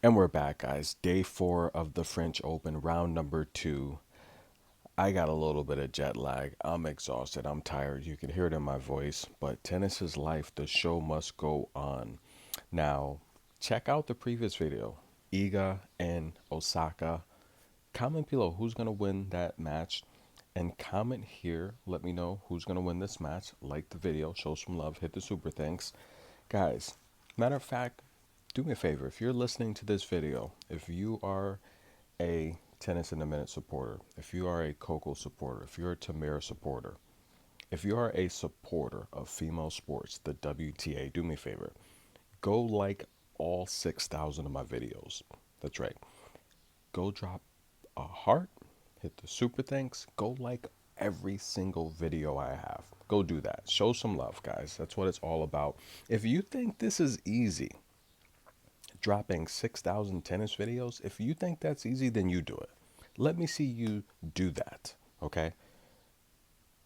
And we're back, guys. Day 4 of the French Open, round number 2. I got a little bit of jet lag. I'm exhausted. I'm tired. You can hear it in my voice. But tennis is life. The show must go on. Now, check out the previous video. Iga and Osaka. Comment below who's going to win that match. And comment here. Let me know who's going to win this match. Like the video. Show some love. Hit the super thanks. Guys, matter of fact, do me a favor. If you're listening to this video, if you are a Tennis in a Minute supporter, if you are a Coco supporter, if you're a Tamara supporter, if you are a supporter of female sports, the WTA, do me a favor. Go like all 6,000 of my videos. That's right. Go drop a heart, hit the super thanks, go like every single video I have. Go do that. Show some love, guys. That's what it's all about. If you think this is easy, dropping 6,000 tennis videos, if you think that's easy, then you do it. Let me see you do that, okay?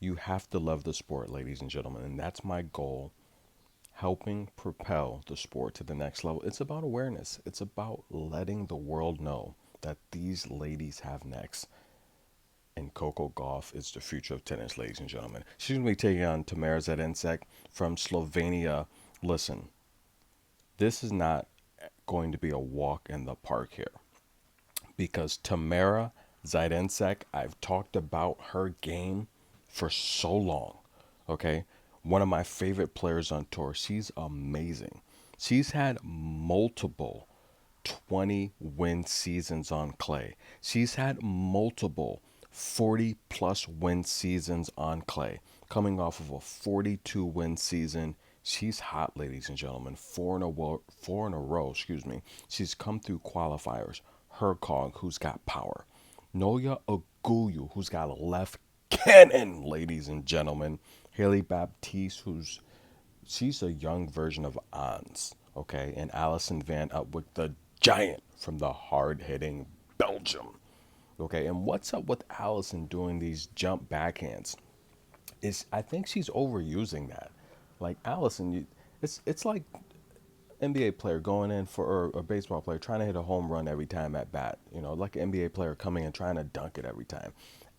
You have to love the sport, ladies and gentlemen, and that's my goal, helping propel the sport to the next level. It's about awareness. It's about letting the world know that these ladies have necks. And Coco Gauff is the future of tennis, ladies and gentlemen. She's going to be taking on Tamara Zidansek from Slovenia. Listen, this is not going to be a walk in the park here, because Tamara Zidansek, I've talked about her game for so long. Okay, one of my favorite players on tour. She's amazing. She's had multiple 20 win seasons on clay. She's had multiple 40 plus win seasons on clay. Coming off of a 42 win season, she's hot, ladies and gentlemen. Four in a row. Excuse me. She's come through qualifiers. Hercog, who's got power. Noya Aguyu, who's got a left cannon, ladies and gentlemen. Haley Baptiste, she's a young version of Ans, okay? And Alison Van Up with the giant from the hard-hitting Belgium, okay? And what's up with Alison doing these jump backhands? I think she's overusing that. Like Allison, it's like NBA player going in for, or a baseball player trying to hit a home run every time at bat. You know, like an NBA player coming and trying to dunk it every time.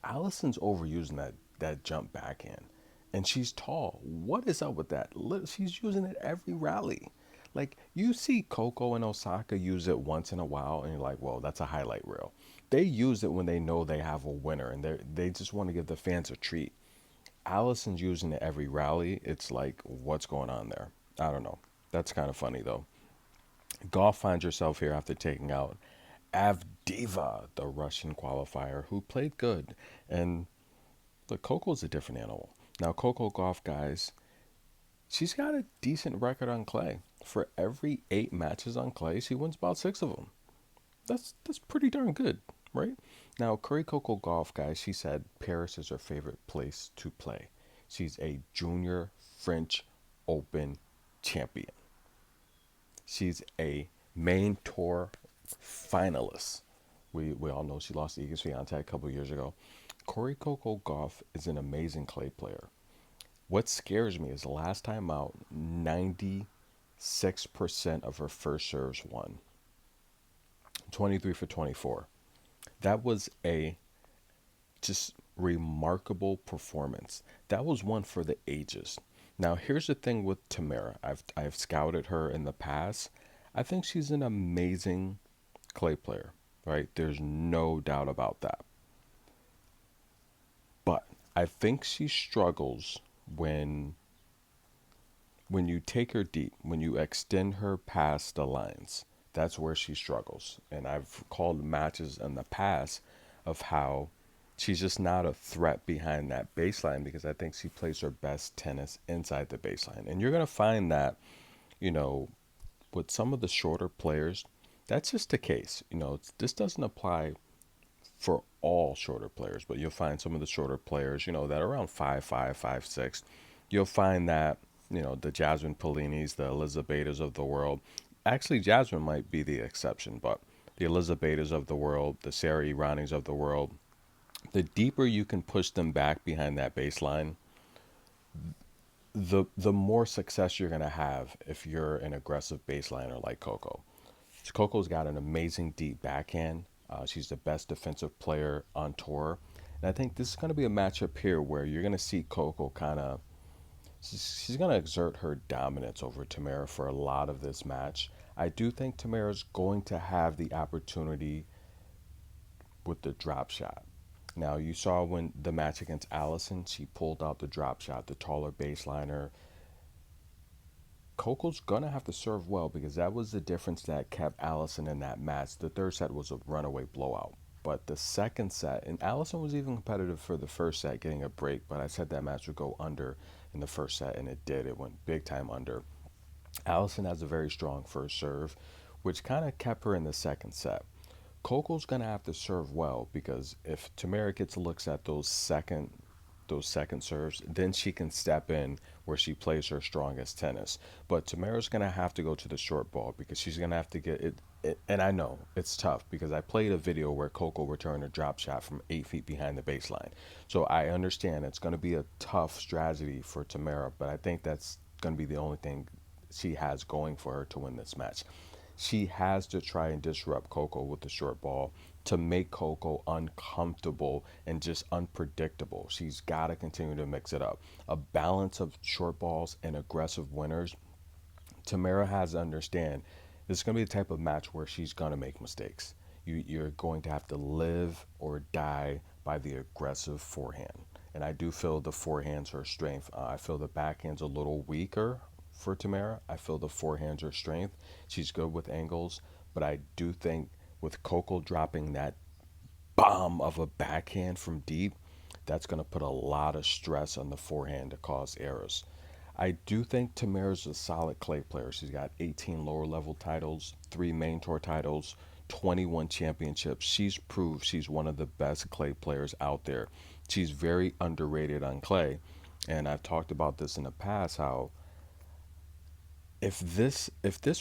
Allison's overusing that jump backhand, and she's tall. What is up with that? She's using it every rally. Like you see Coco and Osaka use it once in a while, and you're like, "Whoa, that's a highlight reel." They use it when they know they have a winner, and they just want to give the fans a treat. Allison's using it every rally. It's like, what's going on there? I don't know. That's kind of funny though. Gauff finds herself here after taking out Avdiva, the Russian qualifier, who played good. And the Coco's a different animal. Now, Coco Gauff, guys, she's got a decent record on clay. For every 8 matches on clay, she wins about 6 of them. That's pretty darn good, right? Now, Curry Coco Gauff, guys, she said Paris is her favorite place to play. She's a junior French Open champion. She's a main tour finalist. We all know she lost to Iga Swiatek a couple years ago. Corey Coco Gauff is an amazing clay player. What scares me is the last time out, 96% of her first serves won. 23 for 24. That was a just remarkable performance. That was one for the ages. Now, here's the thing with Tamara. I've scouted her in the past. I think she's an amazing clay player, right? There's no doubt about that. But I think she struggles when you take her deep, when you extend her past the lines. That's where she struggles. And I've called matches in the past of how she's just not a threat behind that baseline, because I think she plays her best tennis inside the baseline. And you're going to find that, you know, with some of the shorter players, that's just the case. You know, this doesn't apply for all shorter players, but you'll find some of the shorter players, you know, that are around 5'5", 5'6". You'll find that, you know, the Jasmine Polinis, the Elizabetas of the world. Actually, Jasmine might be the exception, but the Elizabetas of the world, the Sarah Iranis of the world, the deeper you can push them back behind that baseline, the more success you're going to have if you're an aggressive baseliner like Coco. Coco's got an amazing deep backhand. She's the best defensive player on tour. And I think this is going to be a matchup here where you're going to see Coco kind of, she's going to exert her dominance over Tamara for a lot of this match. I do think Tamara's going to have the opportunity with the drop shot. Now, you saw when the match against Allison, she pulled out the drop shot, the taller baseliner. Coco's gonna have to serve well because that was the difference that kept Allison in that match. The third set was a runaway blowout. But the second set, and Allison was even competitive for the first set, getting a break, but I said that match would go under in the first set, and it did. It went big time under. Allison has a very strong first serve, which kind of kept her in the second set. Coco's gonna have to serve well because if Tamara gets looks at those second serves, then she can step in where she plays her strongest tennis. But Tamara's gonna have to go to the short ball because she's gonna have to get it. And I know it's tough because I played a video where Coco returned a drop shot from 8 feet behind the baseline. So I understand it's gonna be a tough strategy for Tamara, but I think that's gonna be the only thing she has going for her to win this match. She has to try and disrupt Coco with the short ball to make Coco uncomfortable and just unpredictable. She's got to continue to mix it up. A balance of short balls and aggressive winners. Tamara has to understand this is going to be the type of match where she's going to make mistakes. You're going to have to live or die by the aggressive forehand. And I do feel the forehand's her strength. I feel the backhand's a little weaker for Tamara. I feel the forehand's her strength. She's good with angles, but I do think with Coco dropping that bomb of a backhand from deep, that's going to put a lot of stress on the forehand to cause errors. I do think Tamara's a solid clay player. She's got 18 lower level titles, 3 main tour titles, 21 championships. She's proved she's one of the best clay players out there. She's very underrated on clay. And I've talked about this in the past how if this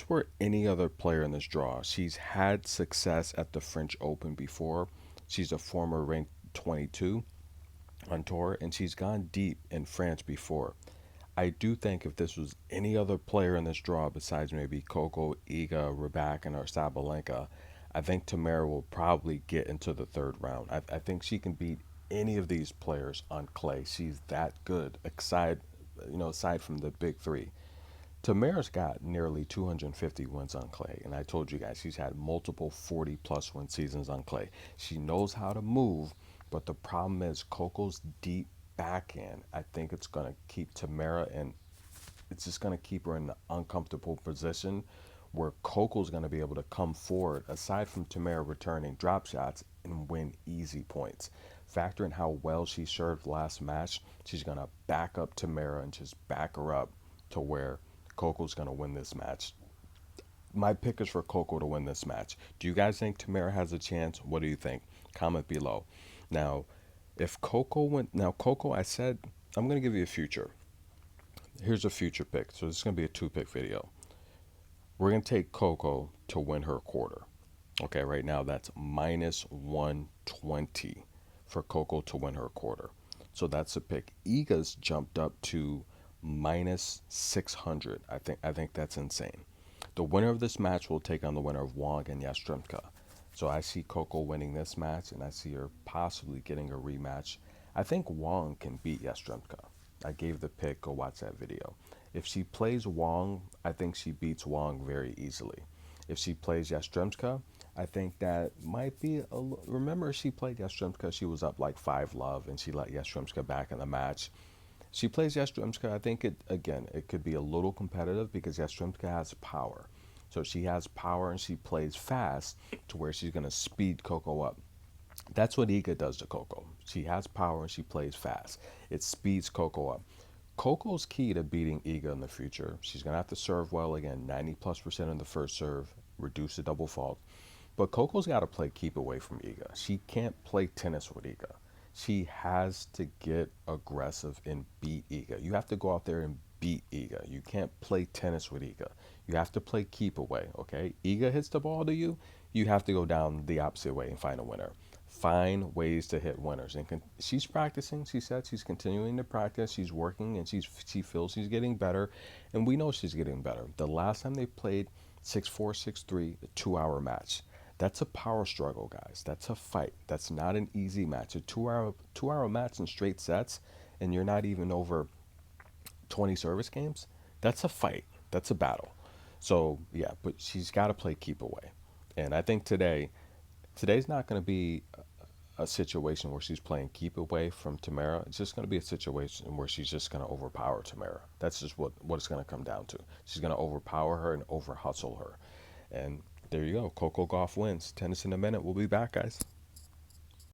were any other player in this draw, she's had success at the French Open before. She's a former ranked 22 on tour, and she's gone deep in France before. I do think if this was any other player in this draw besides maybe Coco, Iga, Rybakina, or Sabalenka, I think Tamara will probably get into the third round. I think she can beat any of these players on clay. She's that good. Aside from the big three. Tamara's got nearly 250 wins on clay, and I told you guys she's had multiple 40 plus win seasons on clay. She knows how to move, but the problem is Coco's deep backhand. I think it's going to keep Tamara in, it's just going to keep her in the uncomfortable position where Coco's going to be able to come forward, aside from Tamara returning drop shots, and win easy points. Factor in how well she served last match, she's going to back up Tamara and just back her up to where Coco's going to win this match. My pick is for Coco to win this match. Do you guys think Tamara has a chance? What do you think? Comment below. Now, if Coco went, now Coco, I said I'm going to give you a future. Here's a future pick. So this is going to be a 2 pick video. We're going to take Coco to win her quarter. Okay, right now that's minus 120 for Coco to win her quarter. So that's a pick. Iga's jumped up to minus 600. I think that's insane. The winner of this match will take on the winner of Wong and Yastremka. So I see Coco winning this match, and I see her possibly getting a rematch. I think Wong can beat Yastremka. I gave the pick. Go watch that video. If she plays Wong, I think she beats Wong very easily. If she plays Yastremska, I think that might be remember she played Yastremska, she was up like 5-love, and she let Yastremska back in the match. She plays Yastremska. I think it could be a little competitive because Yastremska has power. So she has power and she plays fast to where she's going to speed Coco up. That's what Iga does to Coco. She has power and she plays fast. It speeds Coco up. Coco's key to beating Iga in the future. She's going to have to serve well again, 90+% in the first serve, reduce the double fault. But Coco's got to play keep away from Iga. She can't play tennis with Iga. She has to get aggressive and beat Iga. You have to go out there and beat Iga. You can't play tennis with Iga. You have to play keep away, okay? Iga hits the ball to you, you have to go down the opposite way and find a winner. Find ways to hit winners. And she's practicing. She said she's continuing to practice. She's working, and she feels she's getting better. And we know she's getting better. The last time they played, 6'4", 6'3", a 2-hour match. That's a power struggle, guys. That's a fight. That's not an easy match. A two hour match in straight sets, and you're not even over 20 service games. That's a fight. That's a battle. So yeah, but she's got to play keep away, and I think today's not going to be a situation where she's playing keep away from Tamara. It's just going to be a situation where she's just going to overpower Tamara. That's just what it's going to come down to. She's going to overpower her and over hustle her. And there you go. Coco Gauff wins. Tennis in a minute. We'll be back, guys.